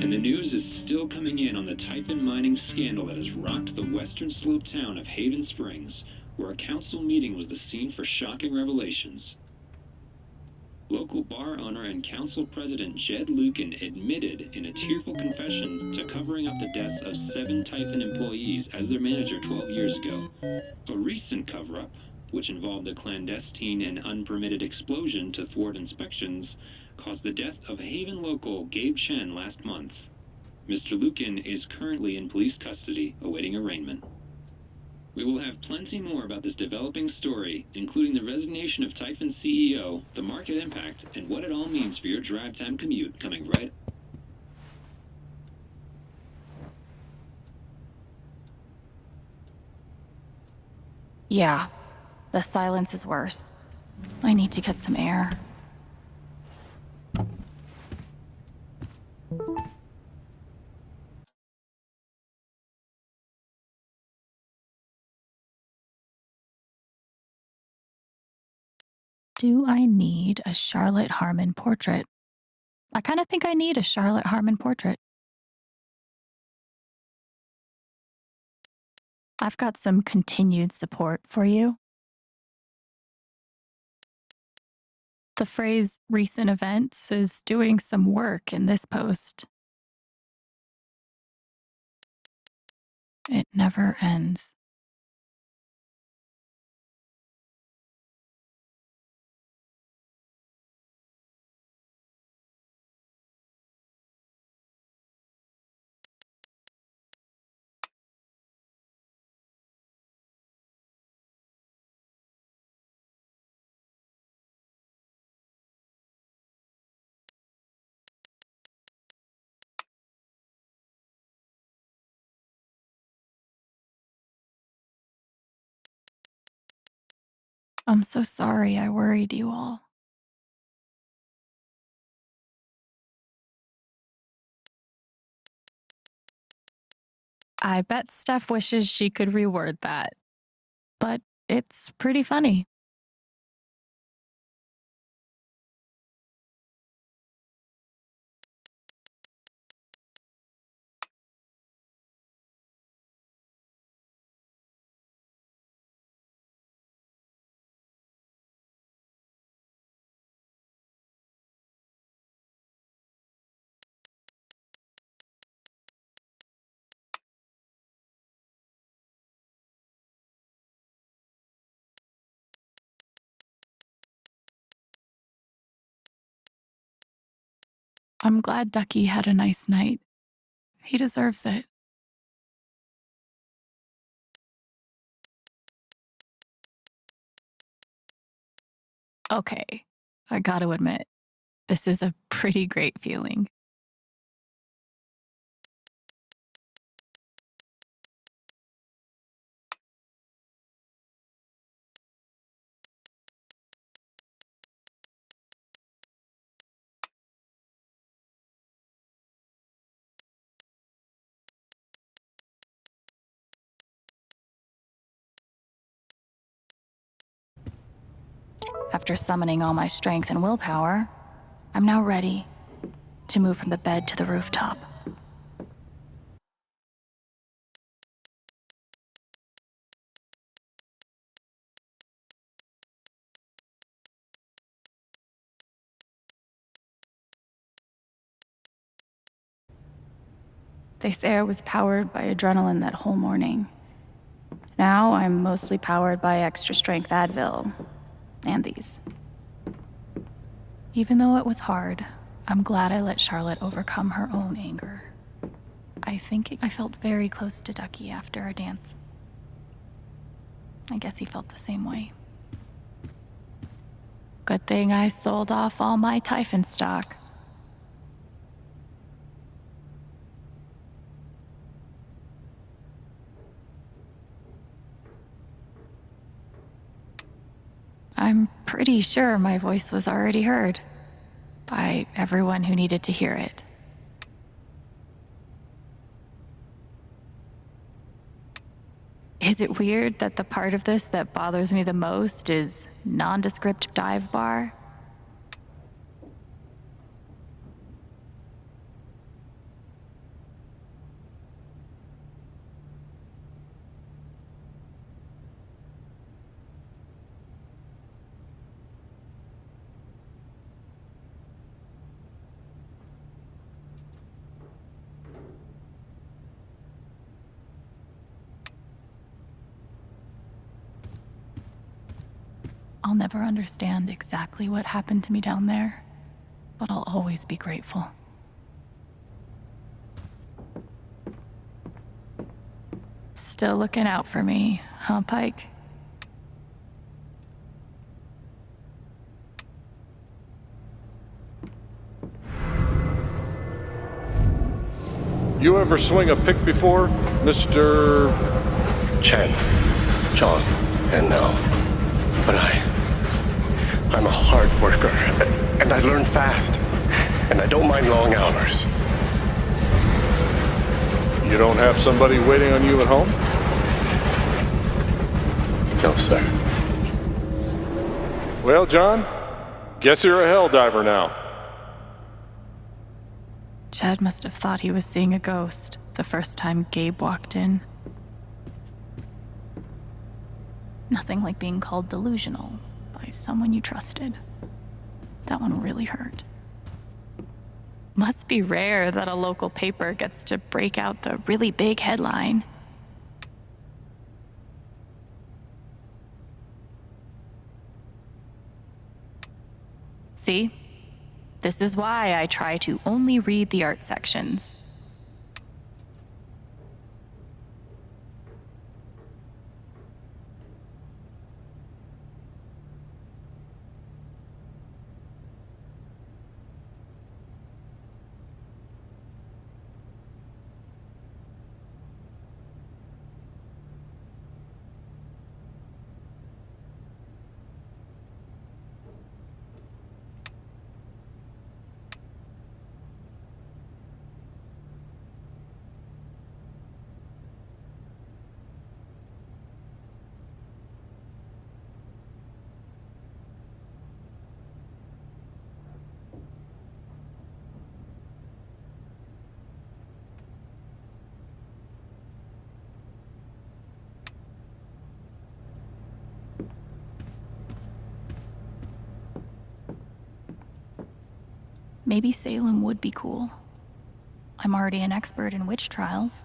And the news is still coming in on the Typhon mining scandal that has rocked the western slope town of Haven Springs, where a council meeting was the scene for shocking revelations. Local bar owner and council president Jed Lucan admitted in a tearful confession to covering up the deaths of 7 Typhon employees as their manager 12 years ago. A recent cover-up, which involved a clandestine and unpermitted explosion to thwart inspections, caused the death of Haven local Gabe Chen last month. Mr. Lucan is currently in police custody, awaiting arraignment. We will have plenty more about this developing story, including the resignation of Typhon's CEO, the market impact, and what it all means for your drive time commute, coming right. Yeah, the silence is worse. I need to get some air. Do I need a Charlotte Harmon portrait? I kind of think I need a Charlotte Harmon portrait. I've got some continued support for you. The phrase recent events is doing some work in this post. It never ends. I'm so sorry I worried you all. I bet Steph wishes she could reword that, but it's pretty funny. I'm glad Ducky had a nice night. He deserves it. Okay, I gotta admit, this is a pretty great feeling. After summoning all my strength and willpower, I'm now ready to move from the bed to the rooftop. This air was powered by adrenaline that whole morning. Now I'm mostly powered by extra strength Advil and these. Even though it was hard, I'm glad I let Charlotte overcome her own anger. I think I felt very close to Ducky after our dance. I guess he felt the same way. Good thing I sold off all my Typhon stock. I'm pretty sure my voice was already heard by everyone who needed to hear it. Is it weird that the part of this that bothers me the most is nondescript dive bar? I'll never understand exactly what happened to me down there, but I'll always be grateful. Still looking out for me, huh, Pike? You ever swing a pick before, Mr. Chen, John, and now. But I'm a hard worker, and I learn fast, and I don't mind long hours. You don't have somebody waiting on you at home? No, sir. Well, John, guess you're a hell diver now. Chad must have thought he was seeing a ghost the first time Gabe walked in. Nothing like being called delusional by someone you trusted. That one really hurt. Must be rare that a local paper gets to break out the really big headline. See? This is why I try to only read the art sections. Maybe Salem would be cool. I'm already an expert in witch trials.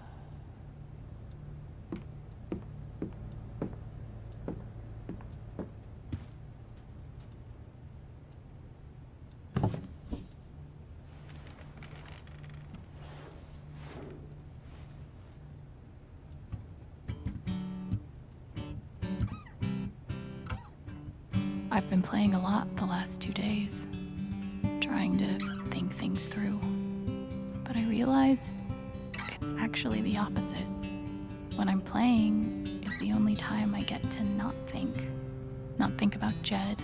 I've been playing a lot the last 2 days, trying to think things through. But I realize it's actually the opposite. When I'm playing is the only time I get to not think about Jed,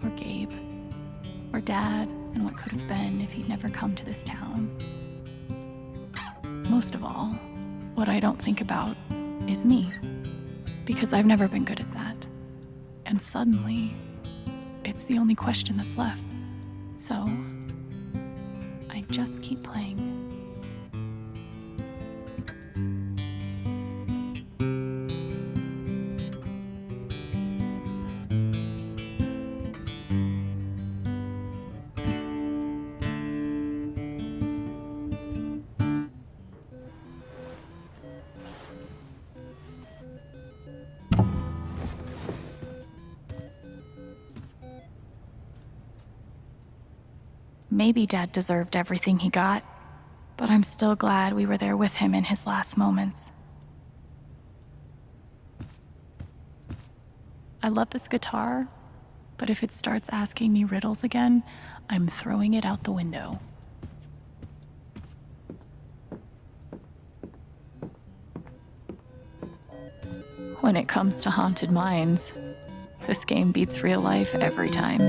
or Gabe, or Dad, and what could have been if he'd never come to this town. Most of all, what I don't think about is me, because I've never been good at that. And suddenly, it's the only question that's left. So, I just keep playing. Maybe Dad deserved everything he got, but I'm still glad we were there with him in his last moments. I love this guitar, but if it starts asking me riddles again, I'm throwing it out the window. When it comes to haunted minds, this game beats real life every time.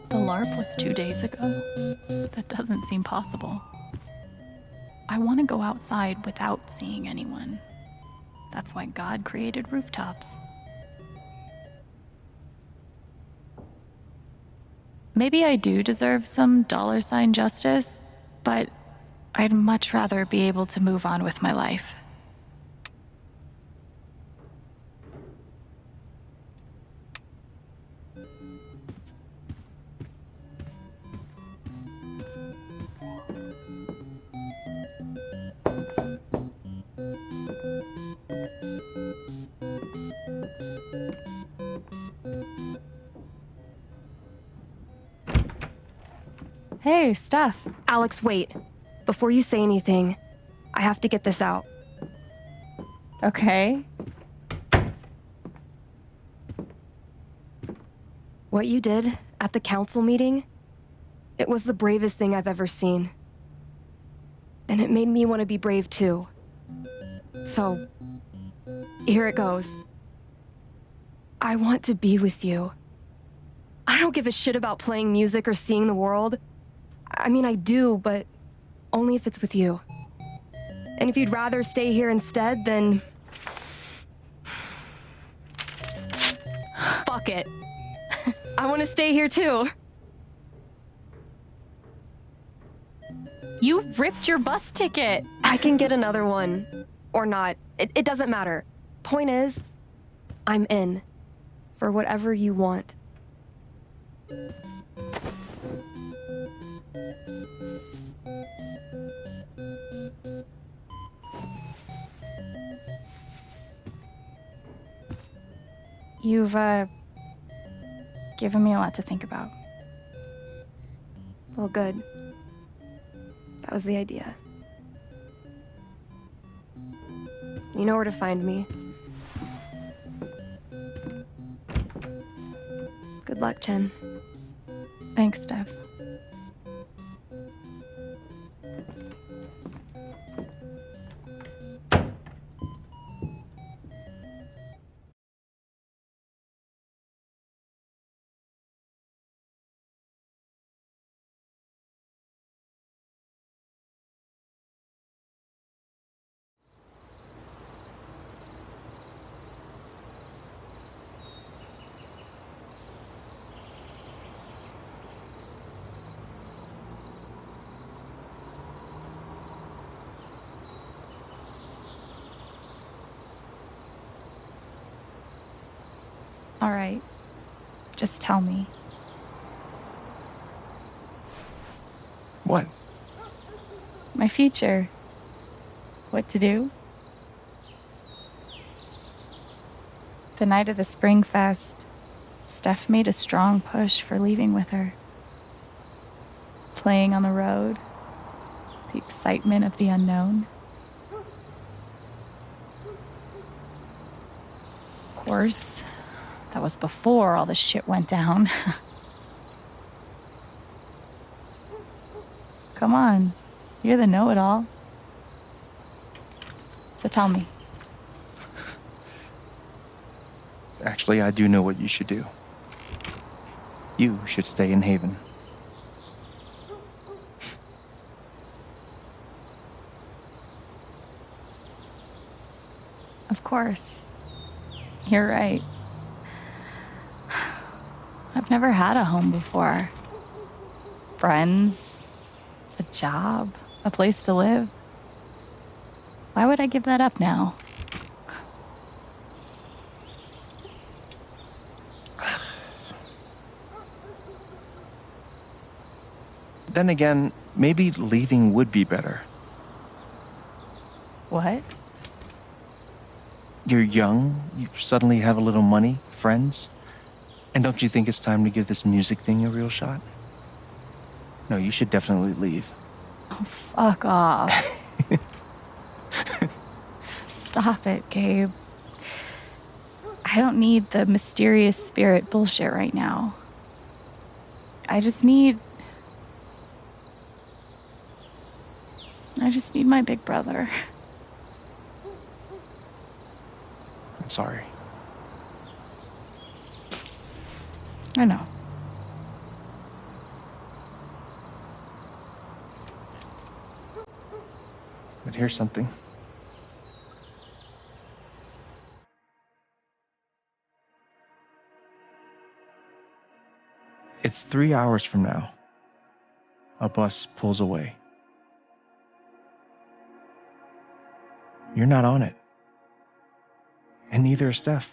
The LARP was 2 days ago. That doesn't seem possible. I want to go outside without seeing anyone. That's why God created rooftops. Maybe I do deserve some $ justice, but I'd much rather be able to move on with my life. Hey, Steph. Alex, wait. Before you say anything, I have to get this out. Okay. What you did at the council meeting, it was the bravest thing I've ever seen. And it made me want to be brave too. So, here it goes. I want to be with you. I don't give a shit about playing music or seeing the world. I mean, I do, but only if it's with you. And if you'd rather stay here instead, then... fuck it. I want to stay here too. You ripped your bus ticket. I can get another one. Or not. It doesn't matter. Point is, I'm in. For whatever you want. You've, given me a lot to think about. Well, good. That was the idea. You know where to find me. Good luck, Chen. Thanks, Steph. All right. Just tell me. What? My future. What to do? The night of the Spring Fest, Steph made a strong push for leaving with her. Playing on the road, the excitement of the unknown. Of course, that was before all the shit went down. Come on, you're the know-it-all. So tell me. Actually, I do know what you should do. You should stay in Haven. Of course. You're right. I've never had a home before. Friends, a job, a place to live. Why would I give that up now? Then again, maybe leaving would be better. What? You're young, you suddenly have a little money, friends, and don't you think it's time to give this music thing a real shot? No, you should definitely leave. Oh, fuck off. Stop it, Gabe. I don't need the mysterious spirit bullshit right now. I just need my big brother. I'm sorry. I know. But here's something. It's 3 hours from now. A bus pulls away. You're not on it. And neither is Steph.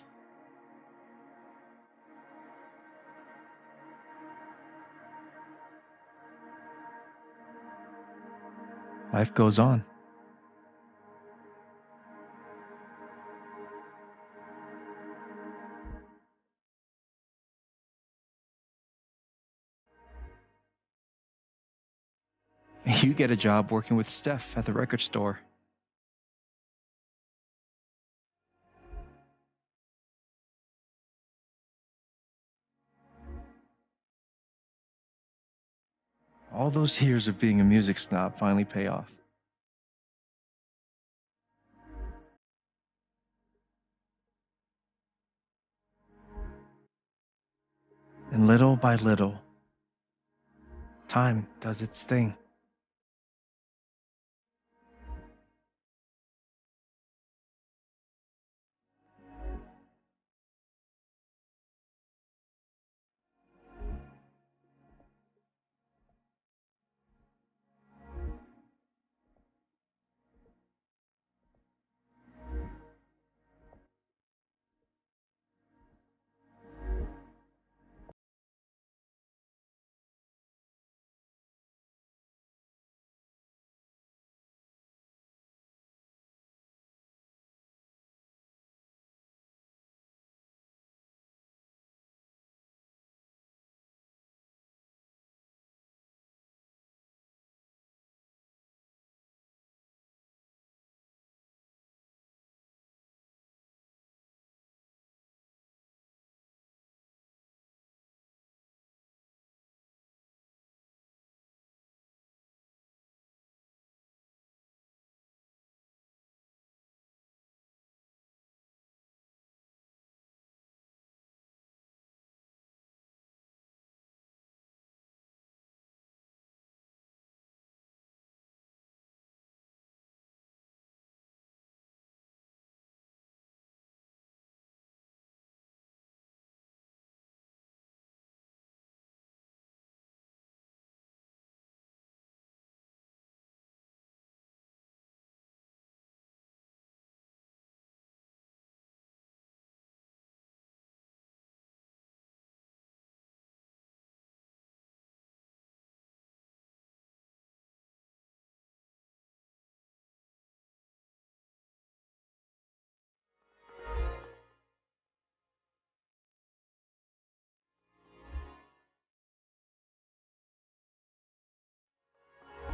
Life goes on. You get a job working with Steph at the record store. All those years of being a music snob finally pay off. And little by little, time does its thing.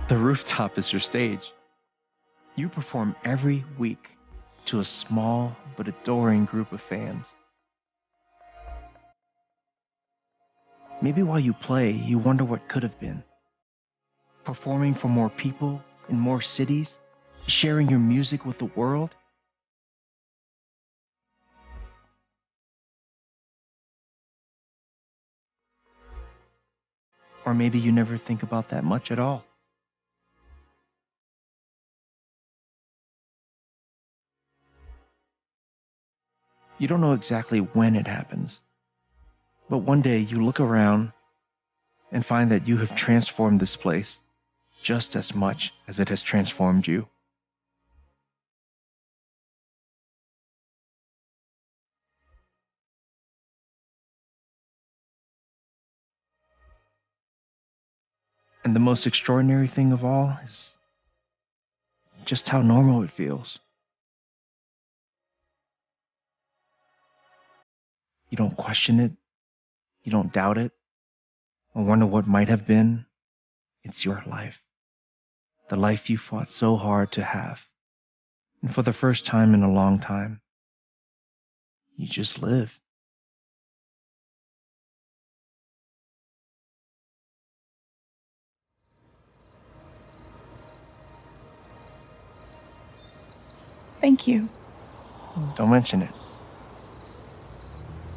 The rooftop is your stage. You perform every week to a small but adoring group of fans. Maybe while you play, you wonder what could have been. Performing for more people in more cities, sharing your music with the world. Or maybe you never think about that much at all. You don't know exactly when it happens, but one day you look around and find that you have transformed this place just as much as it has transformed you. And the most extraordinary thing of all is just how normal it feels. You don't question it, you don't doubt it, or wonder what might have been, It's your life. The life you fought so hard to have. And for the first time in a long time, you just live. Thank you. Don't mention it.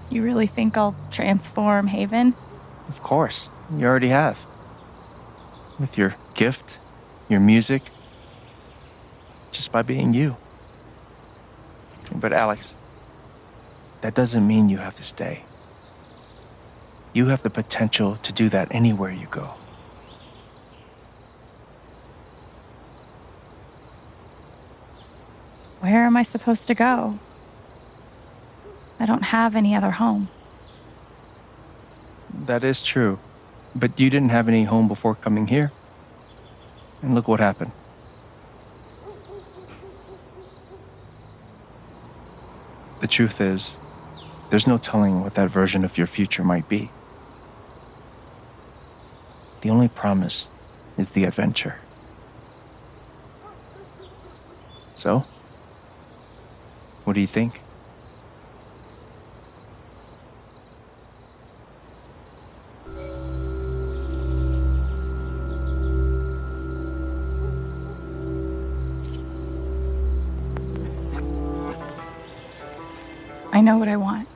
You really think I'll transform Haven? Of course, you already have. With your gift, your music, just by being you. But Alex, that doesn't mean you have to stay. You have the potential to do that anywhere you go. Where am I supposed to go? I don't have any other home. That is true. But you didn't have any home before coming here. And look what happened. The truth is, there's no telling what that version of your future might be. The only promise is the adventure. So, what do you think? I know what I want.